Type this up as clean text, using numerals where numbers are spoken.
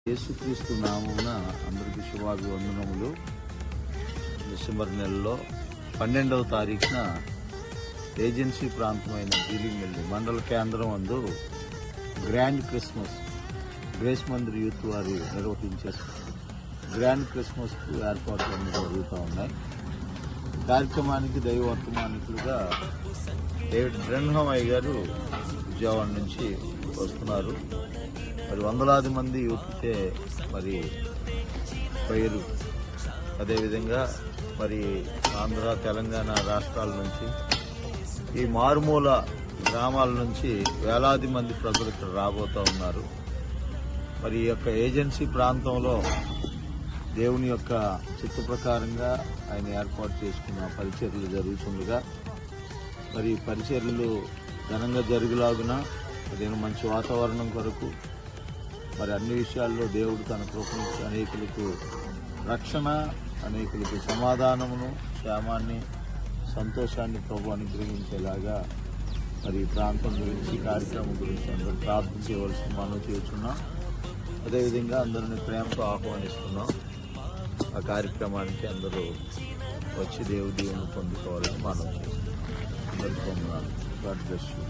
యేసుక్రీస్తు నామమున అందరికీ శుభాభివందనములు. డిసెంబర్ నెలలో 12వ తారీఖున ఏజెన్సీ ప్రాంతమైన జీలిమిల్లి మండల కేంద్రం అందు grand Christmas grace Mandir youth వారు నిర్వహించే గ్రాండ్ క్రిస్మస్ ఏర్పాట్లు అన్నీ జరుగుతూ ఉన్నాయి. కార్యక్రమానికి దైవ వర్తమానికులుగా డేవిడ్ బ్రెన్హమ్ అయ్య గారు విజయవాడ నుంచి వస్తున్నారు. మరి వందలాది మంది యూత్కే మరి పైరు, అదేవిధంగా మరి ఆంధ్ర తెలంగాణ రాష్ట్రాల నుంచి ఈ మారుమూల గ్రామాల నుంచి వేలాది మంది ప్రజలు ఇక్కడ రాబోతూ ఉన్నారు. మరి ఈ యొక్క ఏజెన్సీ ప్రాంతంలో దేవుని యొక్క చిత్త ప్రకారంగా ఆయన ఏర్పాటు చేసుకున్న పరిచర్యలు జరుగుతుండగా మరి పరిచర్యలు ఘనంగా జరుగులాగున అదేనా మంచి వాతావరణం కొరకు మరి అన్ని విషయాల్లో దేవుడు తన కృపను అనేకులకు రక్షణ, అనేకులకు సమాధానమును, క్షేమాన్ని, సంతోషాన్ని ప్రభు అనుగ్రహించేలాగా మరి ఈ ప్రాంతం గురించి, కార్యక్రమం గురించి అందరూ ప్రార్థన చేయవలసిన మనం చేస్తున్నాం. అదేవిధంగా అందరిని ప్రేమతో ఆహ్వానిస్తున్నాం. ఆ కార్యక్రమానికి అందరూ వచ్చి దేవుడి దీవెనను పొందుకోవాలని మనం చేస్తున్నాం. అందరికీ వందనాలు. God bless you.